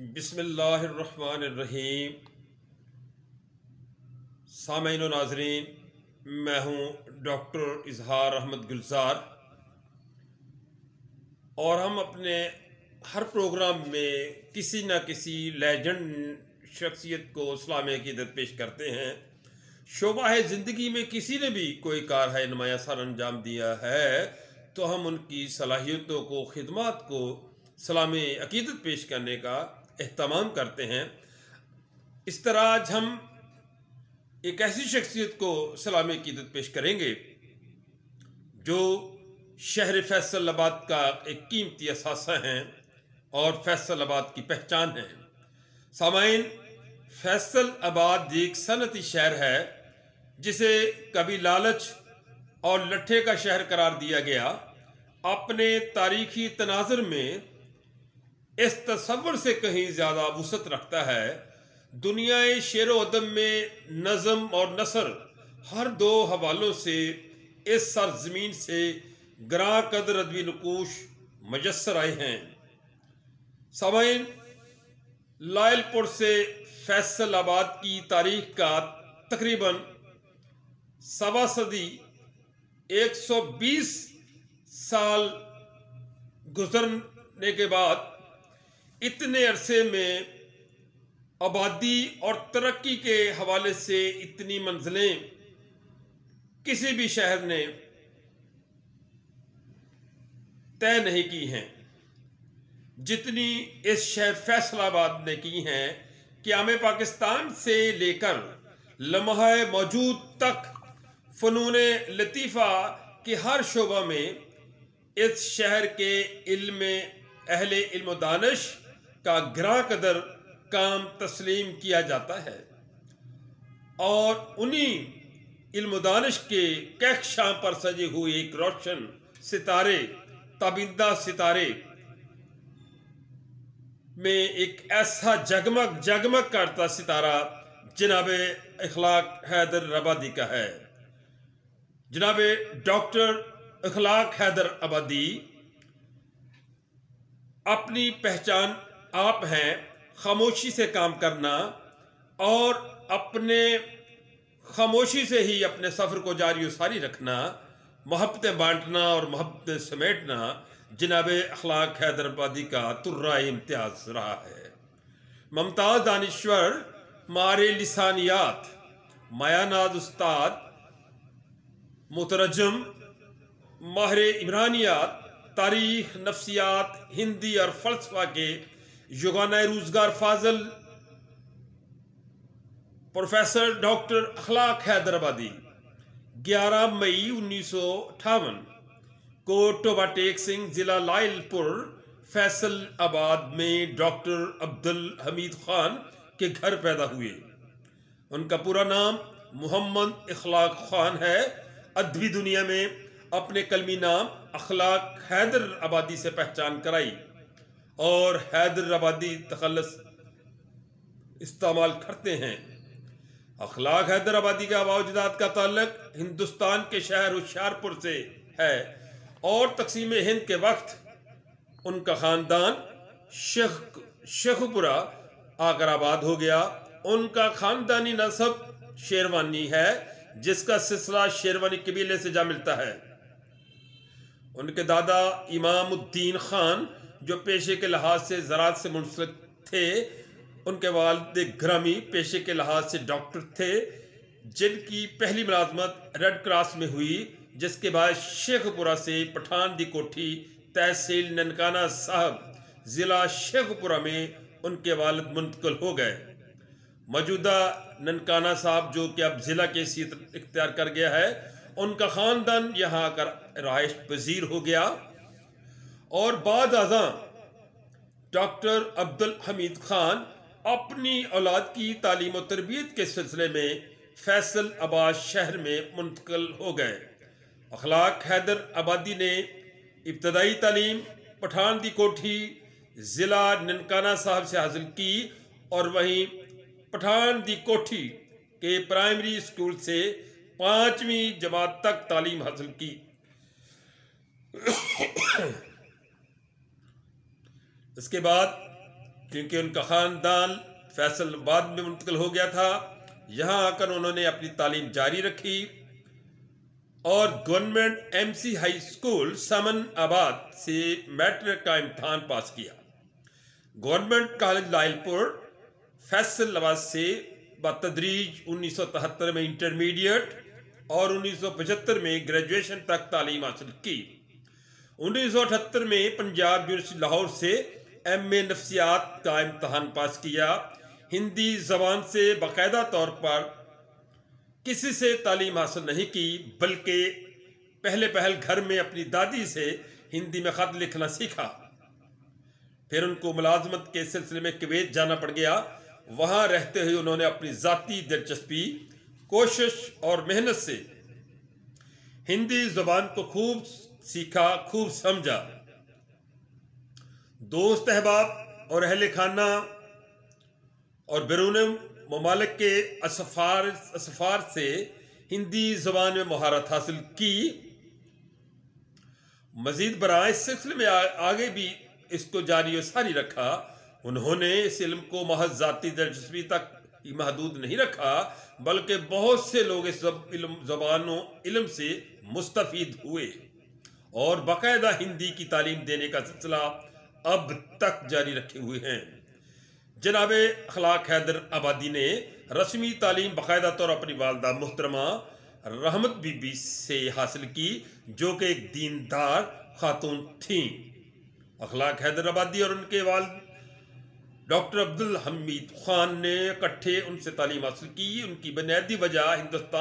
बिस्मिल्लाहिर्रहमानिर्रहीम। सामईन व नाज़रीन, मैं हूँ डॉक्टर इजहार अहमद गुलजार और हम अपने हर प्रोग्राम में किसी न किसी लेजेंड शख्सियत को इस्लामी अक़ीदत पेश करते हैं। शोबा है ज़िंदगी में किसी ने भी कोई कार है नुमाया सर अंजाम दिया है तो हम उनकी सलाहियतों को, खिदमात को इस्लामी अक़ीदत पेश करने का एहतमाम करते हैं। इस तरह आज हम एक ऐसी शख्सियत को इस्लामी अक़ीदत पेश करेंगे जो शहर फैसलाबाद का एक कीमती असासा हैं और फैसलाबाद की पहचान है। सामाइन, फैसलाबाद एक सनती शहर है जिसे कभी लालच और लट्ठे का शहर करार दिया गया। अपने तारीखी तनाज़ुर में इस तस्वर से कहीं ज़्यादा वुसअत रखता है। दुनियाए शेर व अदब में नज़म और नसर हर दो हवालों से इस सरज़मीन से ग्रा कदर अदबी नकूश मजस्सर आए हैं। सामाइन, लायलपुर से फैसलाबाद की तारीख का तकरीबन सवा सदी 120 साल गुजरने के बाद इतने अरसे में आबादी और तरक्की के हवाले से इतनी मंजिलें किसी भी शहर ने तय नहीं की हैं जितनी इस शहर फैसलाबाद ने की हैं। क़याम पाकिस्तान से लेकर लम्हा मौजूद तक फ़नून लतीफ़ा के हर शोबा में इस शहर के अहले इल्म दानिश का ग्रा कदर काम तस्लीम किया जाता है और उन्हीं इल्म दानिश के कहकशां पर सजे हुए एक रोशन सितारे, ताबिंदा सितारे में एक ऐसा जगमग करता सितारा जनाब इखलाक हैदर आबादी का है। जनाब डॉक्टर इखलाक हैदर आबादी अपनी पहचान आप हैं खामोशी से काम करना और अपने खामोशी से ही अपने सफ़र को जारी सारी रखना, मोहब्बतें बांटना और मोहब्बतें समेटना जनाब इखलाक हैदर आबादी का तुर्रा इम्तियाज़ रहा है। मुमताज़ दानिश्वर, मारे लिसानियात, मायानाज उस्ताद, मुतरजम, माहिर इमरानियात, तारीख, नफ्सियात, हिंदी और फ़लसफ़ा के युगाना रोज़गार फाजल प्रोफेसर डॉक्टर इखलाक हैदर आबादी 11 मई 1958 को टोबा टेक सिंह, ज़िला लायलपुर, फैसलाबाद में डॉक्टर अब्दुल हमीद खान के घर पैदा हुए। उनका पूरा नाम मोहम्मद इखलाक खान है। अदबी दुनिया में अपने कलमी नाम इखलाक हैदर आबादी से पहचान कराई और हैदर आबादी तखल्लुस इस्तेमाल करते हैं। इखलाक हैदर आबादी का आबाओ-अजदाद का ताल्लुक हिंदुस्तान के शहर होशियारपुर से है और तक़सीम हिंद के वक्त उनका ख़ानदान शेखपुरा आकर आबाद हो गया। उनका ख़ानदानी नस्ब शेरवानी है जिसका सिलसिला शेरवानी कबीले से जा मिलता है। उनके दादा इमामुद्दीन खान जो पेशे के लिहाज से ज़राअत से मुंसलिक थे, उनके वालिद ग्रामी पेशे के लिहाज से डॉक्टर थे जिनकी पहली मुलाजमत रेड क्रॉस में हुई, जिसके बाद शेखपुरा से पठान दी कोठी तहसील ननकाना साहब ज़िला शेखपुरा में उनके वालिद मुंतकिल हो गए। मौजूदा ननकाना साहब जो कि अब ज़िला की हैसियत इख्तियार कर गया है, उनका ख़ानदान यहाँ आकर रहाइश पजीर हो गया और बाद अज़ां डॉक्टर अब्दुल हमीद खान अपनी औलाद की तालीम और तरबियत के सिलसिले में फैसलाबाद शहर में मुंतकिल हो गए। इखलाक हैदर आबादी ने इब्तदाई तालीम पठान दी कोठी ज़िला ननकाना साहब से हासिल की और वहीं पठान दी कोठी के प्राइमरी स्कूल से 5वीं जमात तक तालीम हासिल की। इसके बाद क्योंकि उनका ख़ानदान फैसलाबाद में मुंतकिल हो गया था। यहाँ आकर उन्होंने अपनी तालीम जारी रखी और government MC high school Samanabad से मैट्रिक का इम्तहान पास किया। गवर्नमेंट कॉलेज लायलपुर फैसलाबाद से बतदरीज 1973 में इंटरमीडिएट और 1975 में ग्रेजुएशन तक तालीम हासिल की। 1978 में पंजाब यूनिवर्सिटी लाहौर से एमए नफ्सियात का इम्तहान पास किया। हिंदी ज़बान से बाकायदा तौर पर किसी से तालीम हासिल नहीं की, बल्कि पहल घर में अपनी दादी से हिंदी में ख़त लिखना सीखा। फिर उनको मुलाजमत के सिलसिले में कुवैत जाना पड़ गया। वहाँ रहते हुए उन्होंने अपनी ज़ाती दिलचस्पी, कोशिश और मेहनत से हिंदी ज़बान को खूब सीखा, खूब समझा। दोस्त अहबाब और अहले खाना और बैरून ममालिक के असफ़ार से हिंदी ज़बान में महारत हासिल की। मज़ीद बराए इस सिलसिले में आगे भी इसको जारी और सारी रखा। उन्होंने इस इल्म को महज ज़ाती दिलचस्पी तक ही महदूद नहीं रखा, बल्कि बहुत से लोग इस इल्म से मुस्तफ़ीद हुए और बाकायदा हिंदी की तालीम देने का सिलसिला अब तक जारी रखे हुए हैं। जनाब अखलाक हैदर आबादी ने रस्मी तालीम बाकायदा तौर अपनी वालदा मुहतरमा रहमत बीबी से हासिल की, जो कि एक दीनदार खातून थीं। अखलाक हैदर आबादी और उनके वालिद डॉक्टर अब्दुल हमीद खान ने इकट्ठे उनसे तालीम हासिल की। उनकी बुनियादी वजह हिंदुस्तान